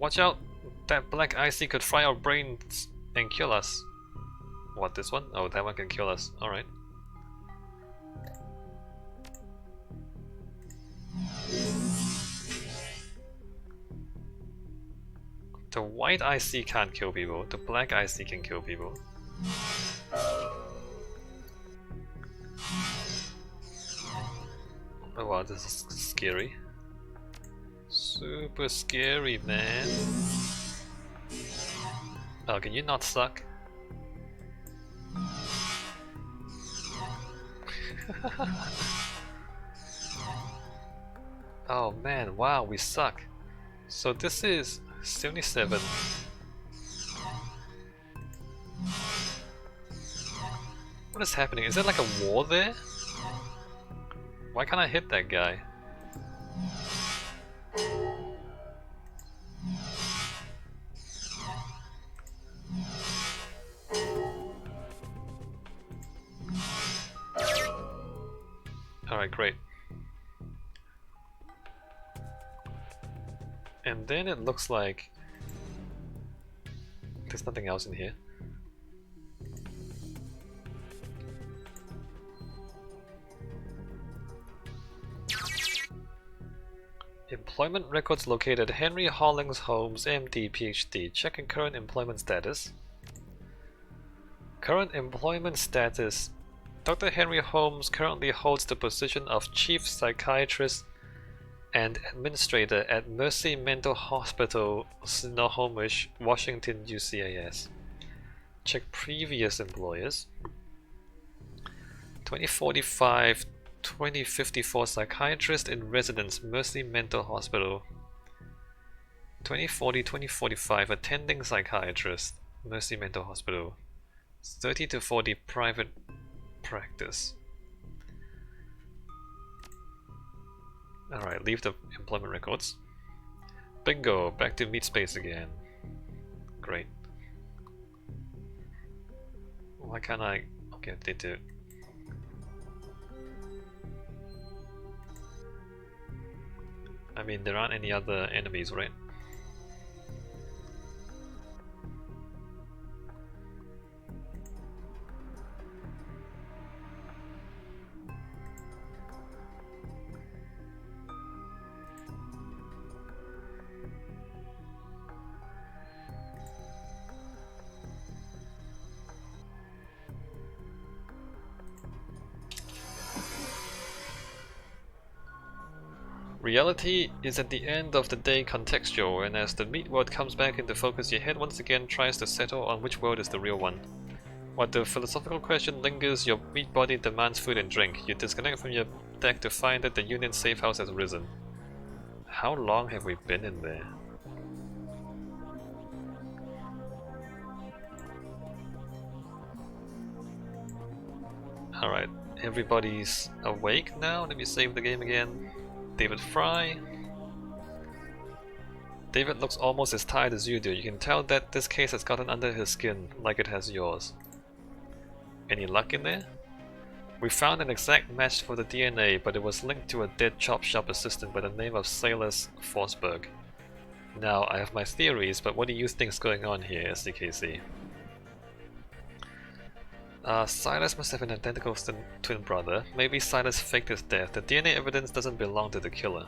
Watch out! That black IC could fry our brains and kill us. What, this one? Oh, that one can kill us. Alright. The white IC can't kill people, the black IC can kill people. Oh wow, this is scary. Super scary, man. Oh, can you not suck? Oh man, wow, we suck. So this is 77. What is happening? Is there like a war there? Why can't I hit that guy? Alright, great. And then it looks like there's nothing else in here. Employment records located Henry Hollings Holmes, MD, PhD. Checking current employment status. Current employment status. Dr. Henry Holmes currently holds the position of Chief Psychiatrist and Administrator at Mercy Mental Hospital, Snohomish, Washington, UCAS. Check previous employers. 2045, 2054 Psychiatrist in Residence, Mercy Mental Hospital. 2040, 2045 Attending Psychiatrist, Mercy Mental Hospital. 30 to 40 Private Practice. Alright, leave the employment records. Bingo! Back to meat space again. Great. Why can't I... Okay, they do. I mean, there aren't any other enemies, right? Reality is at the end of the day contextual, and as the meat world comes back into focus, your head once again tries to settle on which world is the real one. While the philosophical question lingers, your meat body demands food and drink. You disconnect from your deck to find that the Union safe house has risen. How long have we been in there? Alright, everybody's awake now. Let me save the game again. David Fry. David looks almost as tired as you do. You can tell that this case has gotten under his skin, like it has yours. Any luck in there? We found an exact match for the DNA, but it was linked to a dead chop shop assistant by the name of Silas Forsberg. Now, I have my theories, but what do you think's going on here, SDKC? Silas must have an identical twin brother. Maybe Silas faked his death. The DNA evidence doesn't belong to the killer.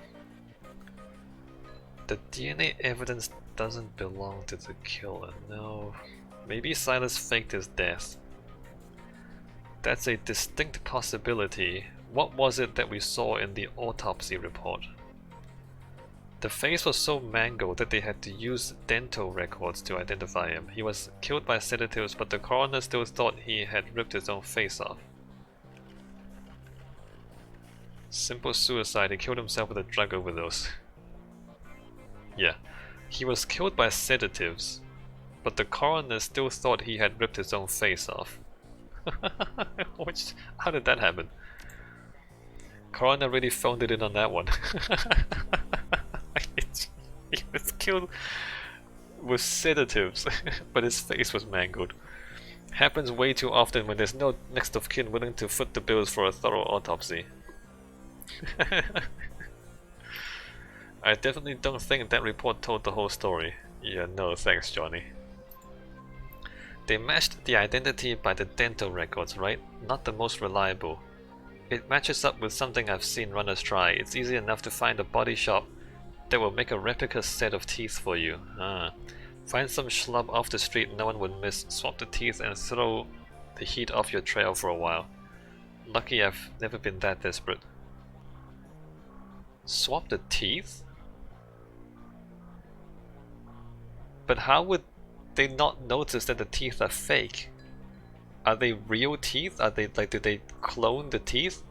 The DNA evidence doesn't belong to the killer, no. Maybe Silas faked his death. That's a distinct possibility. What was it that we saw in the autopsy report? The face was so mangled that they had to use dental records to identify him. He was killed by sedatives, but the coroner still thought he had ripped his own face off. Simple suicide. He killed himself with a drug overdose. Yeah. He was killed by sedatives, but the coroner still thought he had ripped his own face off. How did that happen? Coroner really phoned it in on that one. He was killed with sedatives, but his face was mangled. Happens way too often when there's no next of kin willing to foot the bills for a thorough autopsy. I definitely don't think that report told the whole story. Yeah, no thanks, Johnny. They matched the identity by the dental records, right? Not the most reliable. It matches up with something I've seen runners try. It's easy enough to find a body shop that will make a replica set of teeth for you. Find some schlub off the street no one would miss, swap the teeth and throw the heat off your trail for a while. Lucky I've never been that desperate. Swap the teeth? But how would they not notice that the teeth are fake? Are they real teeth? Are they like, did they clone the teeth?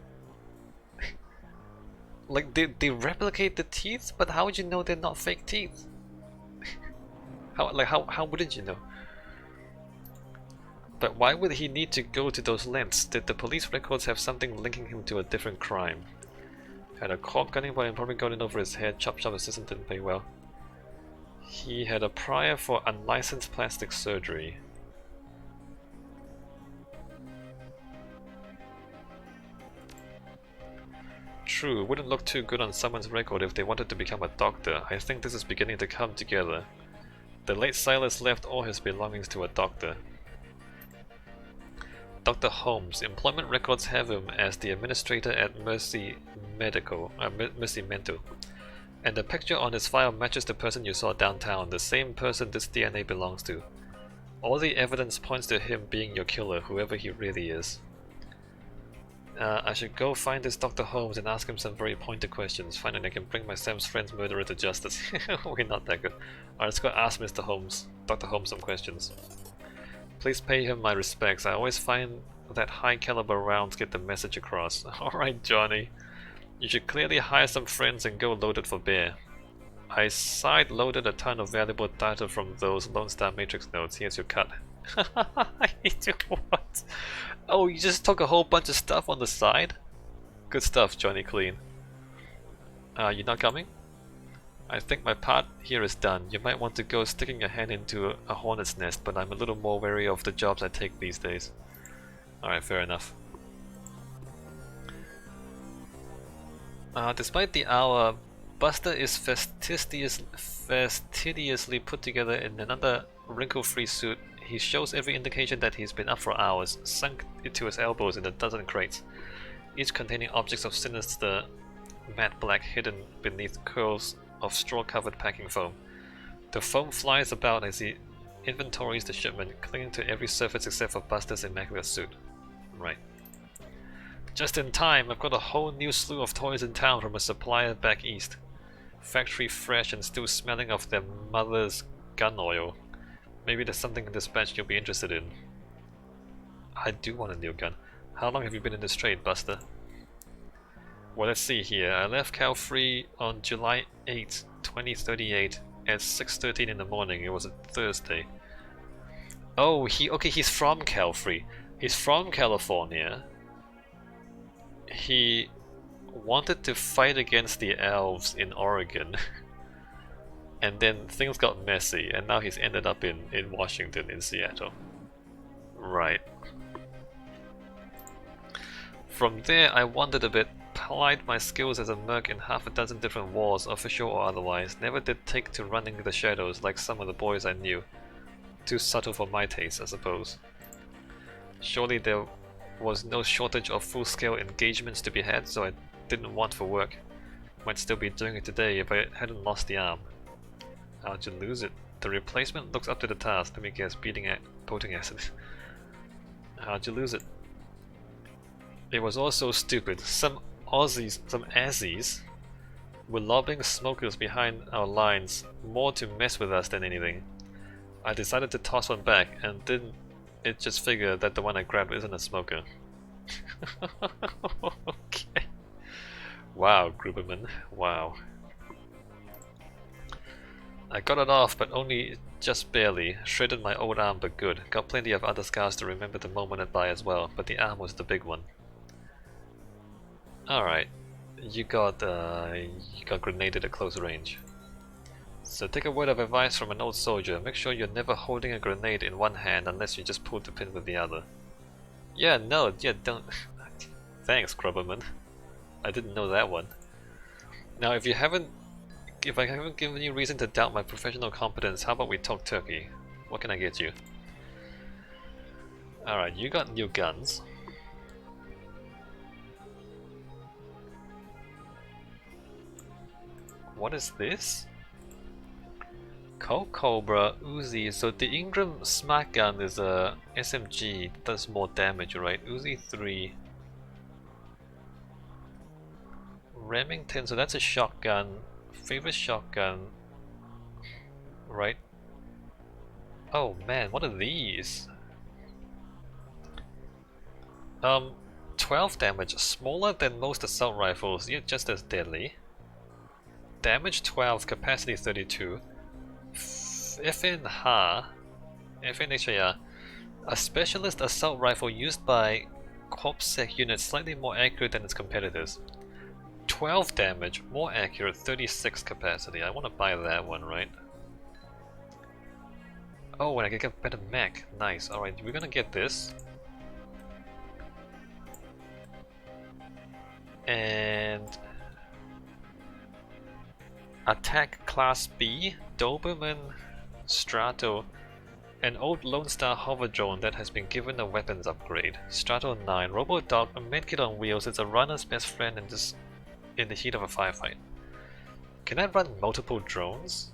Like, they replicate the teeth? But how would you know they're not fake teeth? How wouldn't you know? But why would he need to go to those lengths? Did the police records have something linking him to a different crime? Had a cork gunning while probably got in over his head. Chop Chop assistant didn't pay well. He had a prior for unlicensed plastic surgery. True, wouldn't look too good on someone's record if they wanted to become a doctor. I think this is beginning to come together. The late Silas left all his belongings to a doctor. Dr. Holmes. Employment records have him as the administrator at Mercy Mental. And the picture on his file matches the person you saw downtown, the same person this DNA belongs to. All the evidence points to him being your killer, whoever he really is. I should go find this Dr. Holmes and ask him some very pointed questions. Finally, I can bring my Sam's friend's murderer to justice. We're not that good. Alright, let's go ask Mr. Holmes, Dr. Holmes, some questions. Please pay him my respects. I always find that high caliber rounds get the message across. Alright, Johnny. You should clearly hire some friends and go loaded for bear. I side-loaded a ton of valuable data from those Lone Star Matrix notes. Here's your cut. What? Oh, you just took a whole bunch of stuff on the side? Good stuff, Johnny Clean. You're not coming? I think my part here is done. You might want to go sticking your hand into a hornet's nest, but I'm a little more wary of the jobs I take these days. Alright, fair enough. Despite the hour, Buster is fastidiously put together in another wrinkle-free suit. He shows every indication that he's been up for hours, sunk to his elbows in a dozen crates, each containing objects of sinister matte black hidden beneath curls of straw-covered packing foam. The foam flies about as he inventories the shipment, clinging to every surface except for Buster's immaculate suit. Right. Just in time, I've got a whole new slew of toys in town from a supplier back east. Factory fresh and still smelling of their mother's gun oil. Maybe there's something in this batch you'll be interested in. I do want a new gun. How long have you been in this trade, Buster? Well, let's see here. I left Cal Free on July 8, 2038 at 6:13 in the morning. It was a Thursday. Oh, he's from Cal Free. He's from California. He wanted to fight against the elves in Oregon. And then things got messy, and now he's ended up in Washington, in Seattle. Right. From there, I wandered a bit, plied my skills as a merc in half a dozen different wars, official or otherwise. Never did take to running the shadows like some of the boys I knew. Too subtle for my taste, I suppose. Surely there was no shortage of full-scale engagements to be had, so I didn't want for work. Might still be doing it today if I hadn't lost the arm. How'd you lose it? The replacement looks up to the task. Let me guess, boating acid. How'd you lose it? It was all so stupid. Some Aussies were lobbing smokers behind our lines, more to mess with us than anything. I decided to toss one back, and didn't it just figure that the one I grabbed isn't a smoker. Okay. Wow, Gruberman. Wow. I got it off, but only just barely. Shredded my old arm, but good. Got plenty of other scars to remember the moment at by as well, but the arm was the big one. Alright. You got grenaded at close range. So take a word of advice from an old soldier. Make sure you're never holding a grenade in one hand unless you just pull the pin with the other. Yeah, no, yeah, don't... Thanks, Grubberman. I didn't know that one. Now, if you haven't if I haven't given you reason to doubt my professional competence, how about we talk turkey? What can I get you? Alright, you got new guns. What is this? Colt Cobra, Uzi. So the Ingram Smack Gun is a SMG, does more damage, right? Uzi 3. Remington, so that's a shotgun. Favorite shotgun. Right? Oh man, what are these? 12 damage, smaller than most assault rifles, yet just as deadly. Damage 12, capacity 32. FNHAR, a specialist assault rifle used by CorpSec units slightly more accurate than its competitors. 12 damage, more accurate, 36 capacity. I want to buy that one, right? Oh, and I can get better mech. Nice. Alright, we're gonna get this. And attack class B, Doberman Strato, an old Lone Star hover drone that has been given a weapons upgrade. Strato 9, Robodog, a medkit on wheels, is a runner's best friend in the heat of a firefight. Can I run multiple drones?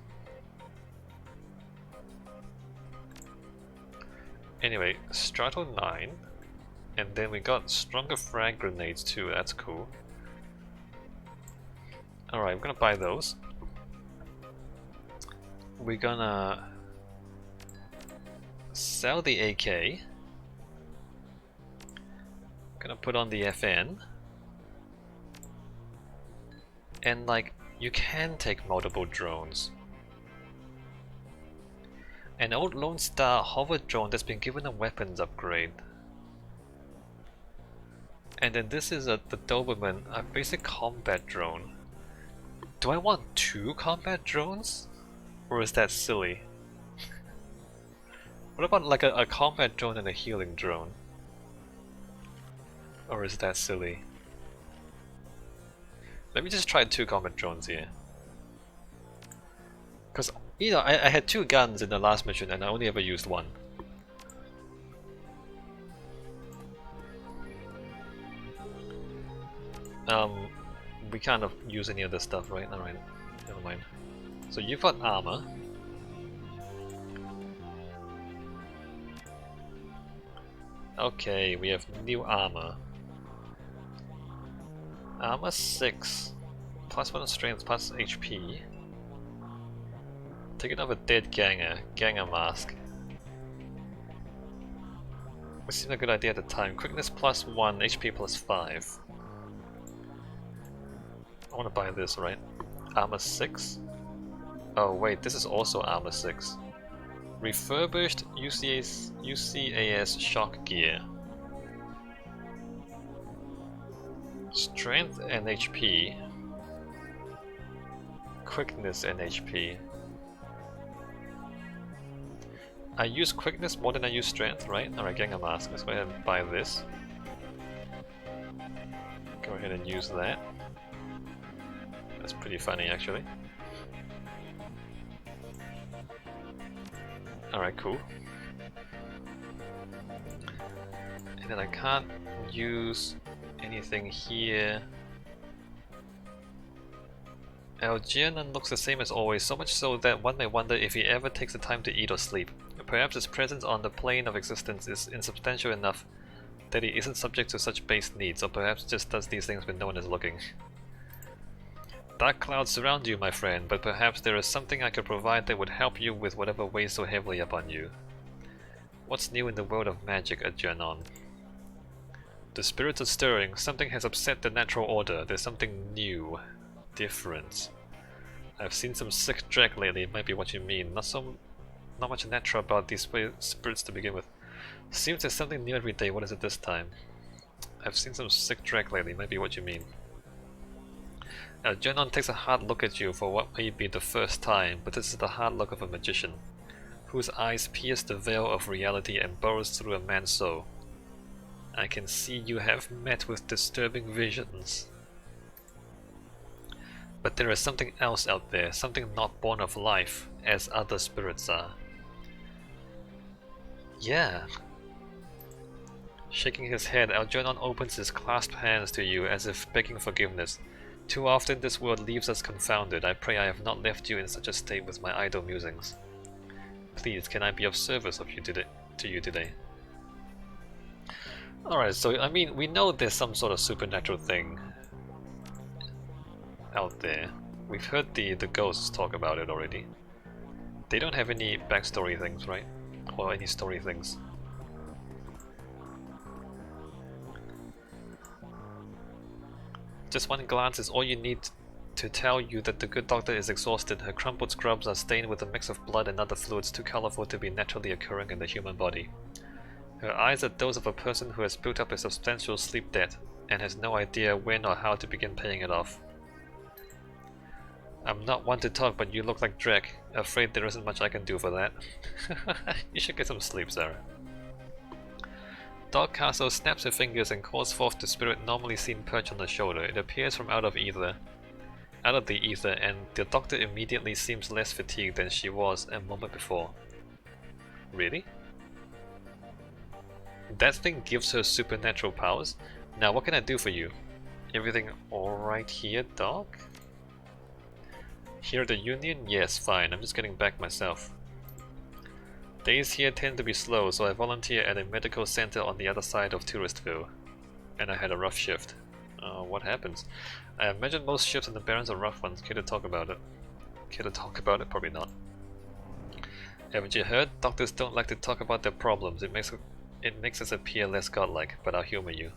Anyway, Strato 9, and then we got stronger frag grenades too, that's cool. Alright, I'm gonna buy those. We're gonna sell the AK. Gonna put on the FN. And like, you can take multiple drones. An old Lone Star hover drone that's been given a weapons upgrade. And then this is the Doberman, a basic combat drone. Do I want 2 combat drones? Or is that silly? What about like a combat drone and a healing drone? Or is that silly? Let me just try 2 combat drones here. Because, you know, I had 2 guns in the last mission and I only ever used 1. We can't use any other stuff, right? Alright, never mind. So you've got armor. Okay, we have new armor. Armor 6. +1 strength, plus HP. Taking off a dead ganger mask. Which seemed a good idea at the time. Quickness +1, HP +5. I want to buy this, right? Armor 6. Oh wait, this is also armor 6. Refurbished UCAS shock gear. Strength and HP. Quickness and HP. I use quickness more than I use strength, right? Alright, getting a mask. Let's go ahead and buy this. Go ahead and use that. That's pretty funny, actually. Alright, cool. And then I can't use anything here. Algernon looks the same as always, so much so that one may wonder if he ever takes the time to eat or sleep. Perhaps his presence on the plane of existence is insubstantial enough that he isn't subject to such base needs, or perhaps just does these things when no one is looking. Dark clouds surround you, my friend, but perhaps there is something I could provide that would help you with whatever weighs so heavily upon you. What's new in the world of magic, Algernon? The spirits are stirring. Something has upset the natural order. There's something new. Different. I've seen some sick drag lately, it might be what you mean. Not much natural about these spirits to begin with. Seems there's something new every day. What is it this time? I've seen some sick drag lately, might be what you mean. Algernon takes a hard look at you for what may be the first time, but this is the hard look of a magician, whose eyes pierce the veil of reality and burrows through a man's soul. I can see you have met with disturbing visions. But there is something else out there, something not born of life, as other spirits are. Yeah. Shaking his head, Algernon opens his clasped hands to you as if begging forgiveness. Too often this world leaves us confounded. I pray I have not left you in such a state with my idle musings. Please, can I be of service to you today? Alright, so I mean, we know there's some sort of supernatural thing out there. We've heard the ghosts talk about it already. They don't have any backstory things, right? Or any story things. Just one glance is all you need to tell you that the good doctor is exhausted. Her crumpled scrubs are stained with a mix of blood and other fluids too colorful to be naturally occurring in the human body. Her eyes are those of a person who has built up a substantial sleep debt and has no idea when or how to begin paying it off. I'm not one to talk, but you look like Drek. Afraid there isn't much I can do for that. You should get some sleep, Sarah. Dog Castle snaps her fingers and calls forth the spirit normally seen perched on the shoulder. It appears from out of the ether, and the doctor immediately seems less fatigued than she was a moment before. Really? That thing gives her supernatural powers? Now what can I do for you? Everything alright here, dog? Here at the Union? Yes, fine. I'm just getting back myself. Days here tend to be slow, so I volunteer at a medical center on the other side of Touristville. And I had a rough shift. What happens? I imagine most shifts in the Barrens are rough ones. Care to talk about it? Care to talk about it? Probably not. Haven't you heard? Doctors don't like to talk about their problems. It makes us appear less godlike, but I'll humor you.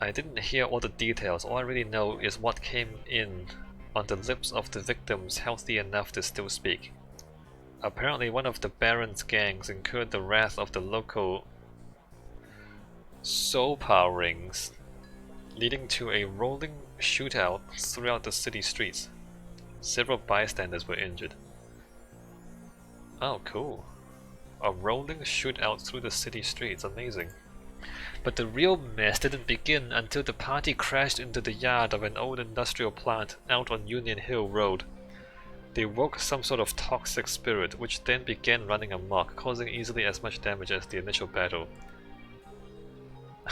I didn't hear all the details. All I really know is what came in on the lips of the victims healthy enough to still speak. Apparently one of the Baron's gangs incurred the wrath of the local soul power rings, leading to a rolling shootout throughout the city streets. Several bystanders were injured. Oh, cool. A rolling shootout through the city streets, amazing. But the real mess didn't begin until the party crashed into the yard of an old industrial plant out on Union Hill Road. They woke some sort of toxic spirit, which then began running amok, causing easily as much damage as the initial battle.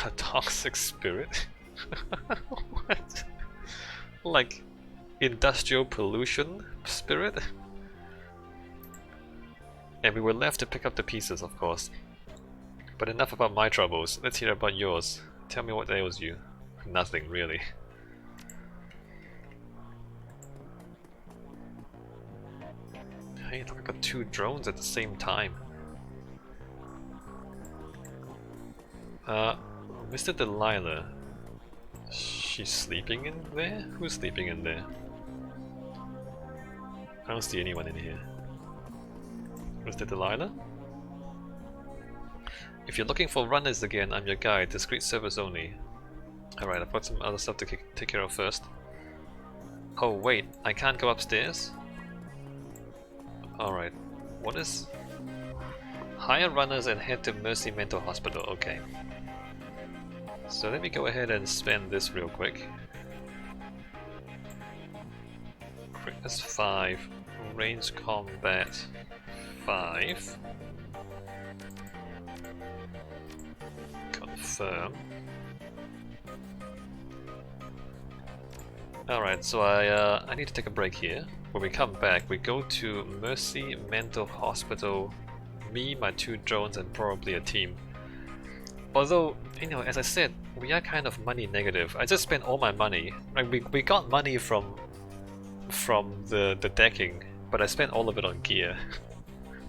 A toxic spirit? What? Like industrial pollution spirit? And we were left to pick up the pieces, of course. But enough about my troubles, let's hear about yours. Tell me what ails you. Nothing, really. Hey, look, I got two drones at the same time. Mr. Delilah. She's sleeping in there? Who's sleeping in there? I don't see anyone in here. Mr. Delilah? If you're looking for runners again, I'm your guide. Discreet service only. Alright, I've got some other stuff to take care of first. Oh wait, I can't go upstairs? Alright, what is... Hire runners and head to Mercy Mental Hospital, okay. So let me go ahead and spend this real quick. Quickness 5, range combat 5. Confirm. Alright, so I need to take a break here. When we come back, we go to Mercy Mental Hospital, me, my two drones, and probably a team. Although, you know, as I said, we are kind of money negative. I just spent all my money. Like, we got money from the decking, but I spent all of it on gear.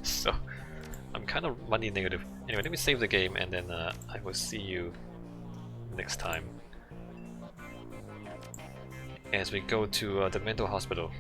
So, I'm kind of money negative. Anyway, let me save the game and then I will see you next time as we go to the mental hospital.